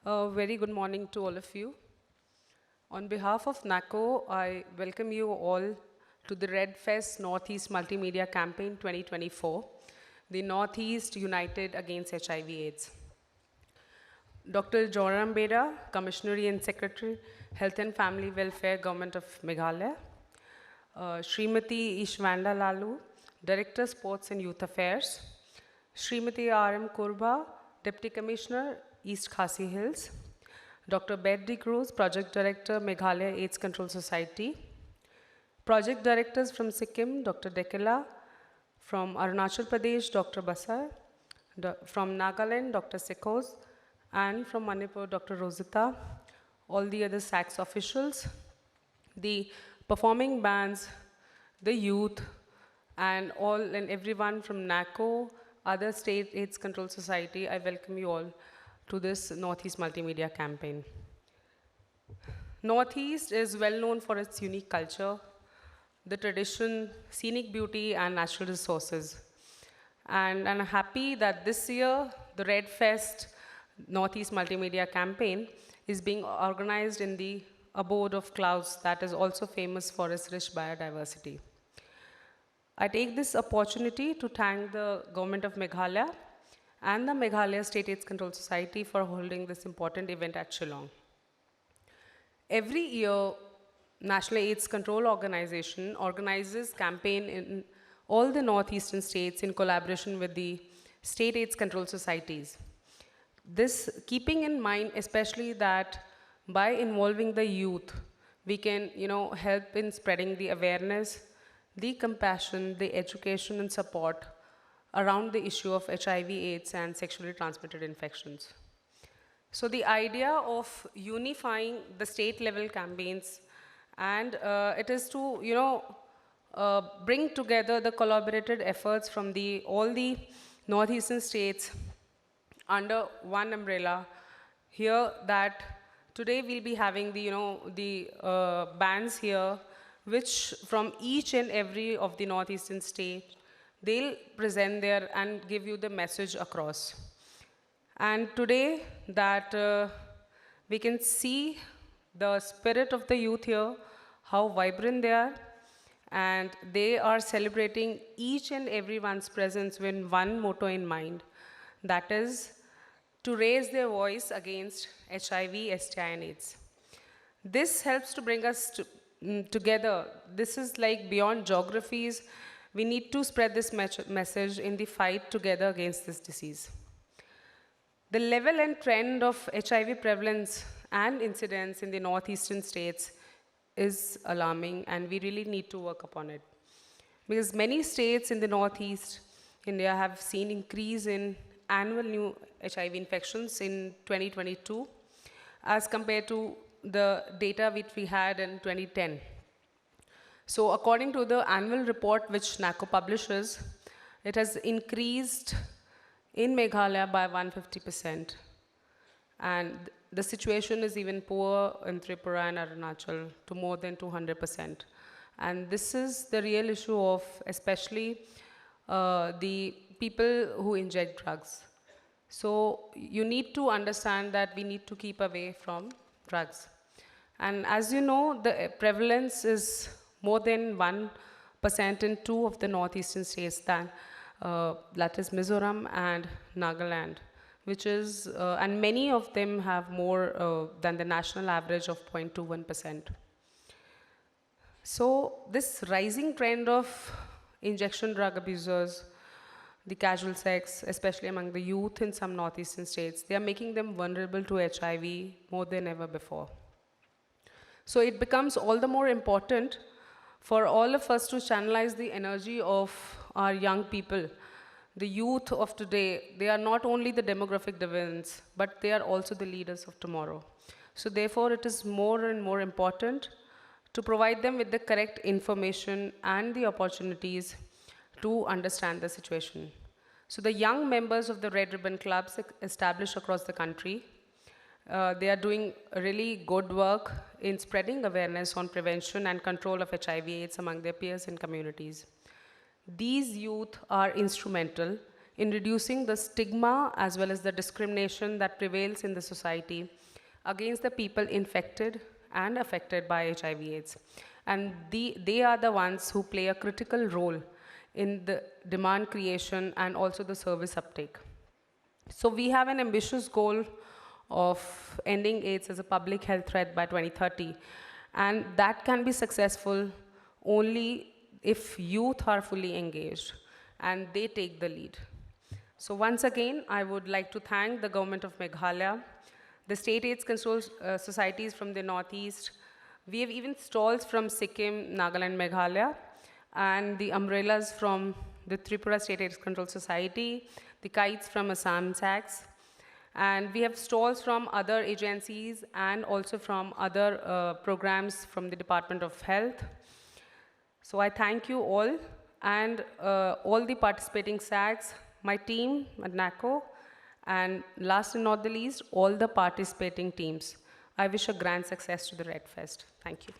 A very good morning to all of you. On behalf of NACO, I welcome you all to the Red Fest Northeast Multimedia Campaign 2024, the Northeast United Against HIV/AIDS. Dr. Joram Beda, Commissioner and Secretary, Health and Family Welfare, Government of Meghalaya. Srimati Ishwanda Lalu, Director, Sports and Youth Affairs. Srimati R.M. Kurba, Deputy Commissioner, East Khasi Hills. Dr. Betty Cruz, Project Director, Meghalaya AIDS Control Society. Project Directors from Sikkim, Dr. Dekela. From Arunachal Pradesh, Dr. Basar. From Nagaland, Dr. Sekhos. And from Manipur, Dr. Rosita. All the other SACS officials, the performing bands, the youth, and all and everyone from NACO, other state AIDS control society, I welcome you all to this Northeast Multimedia campaign. Northeast is well known for its unique culture, the tradition, scenic beauty, and natural resources. And I'm happy that this year, the Red Fest Northeast Multimedia campaign is being organized in the abode of clouds that is also famous for its rich biodiversity. I take this opportunity to thank the Government of Meghalaya and the Meghalaya State AIDS Control Society for holding this important event at Shillong. Every year, National AIDS Control Organization organizes campaign in all the northeastern states in collaboration with the state AIDS control societies. This keeping in mind especially that by involving the youth, we can help in spreading the awareness, the compassion, the education and support around the issue of HIV, AIDS and sexually transmitted infections. So the idea of unifying the state level campaigns and it is to bring together the collaborated efforts from all the northeastern states under one umbrella. Here that today we'll be having the bands here, which from each and every of the northeastern state, they'll present there and give you the message across. And today that we can see the spirit of the youth here, how vibrant they are, and they are celebrating each and everyone's presence with one motto in mind, that is to raise their voice against HIV, STI and AIDS. This helps to bring us together. This is like beyond geographies. We need to spread this message in the fight together against this disease. The level and trend of HIV prevalence and incidence in the northeastern states is alarming, and we really need to work upon it. Because many states in the northeast India have seen increase in annual new HIV infections in 2022 as compared to the data which we had in 2010. So according to the annual report which NACO publishes, it has increased in Meghalaya by 150%. And the situation is even poor in Tripura and Arunachal to more than 200%. And this is the real issue of especially the people who inject drugs. So you need to understand that we need to keep away from drugs. And as you know, the prevalence is more than 1% in 2 of the northeastern states, that is Mizoram and Nagaland, which is, and many of them have more than the national average of 0.21%. So this rising trend of injection drug abusers, the casual sex, especially among the youth in some northeastern states, they are making them vulnerable to HIV more than ever before. So it becomes all the more important for all of us to channelize the energy of our young people. The youth of today, they are not only the demographic dividends, but they are also the leaders of tomorrow. So therefore, it is more and more important to provide them with the correct information and the opportunities to understand the situation. So the young members of the Red Ribbon Clubs established across the country, they are doing really good work in spreading awareness on prevention and control of HIV/AIDS among their peers and communities. These youth are instrumental in reducing the stigma as well as the discrimination that prevails in the society against the people infected and affected by HIV/AIDS. And they are the ones who play a critical role in the demand creation and also the service uptake. So we have an ambitious goal of ending AIDS as a public health threat by 2030. And that can be successful only if youth are fully engaged and they take the lead. So once again, I would like to thank the government of Meghalaya, the state AIDS control societies from the Northeast. We have even stalls from Sikkim, Nagaland, Meghalaya, and the umbrellas from the Tripura State AIDS Control Society, the kites from Assam SACS, and we have stalls from other agencies and also from other programs from the Department of Health. So I thank you all and all the participating SACs, my team at NACO, and last and not the least, all the participating teams. I wish a grand success to the Red Fest. Thank you.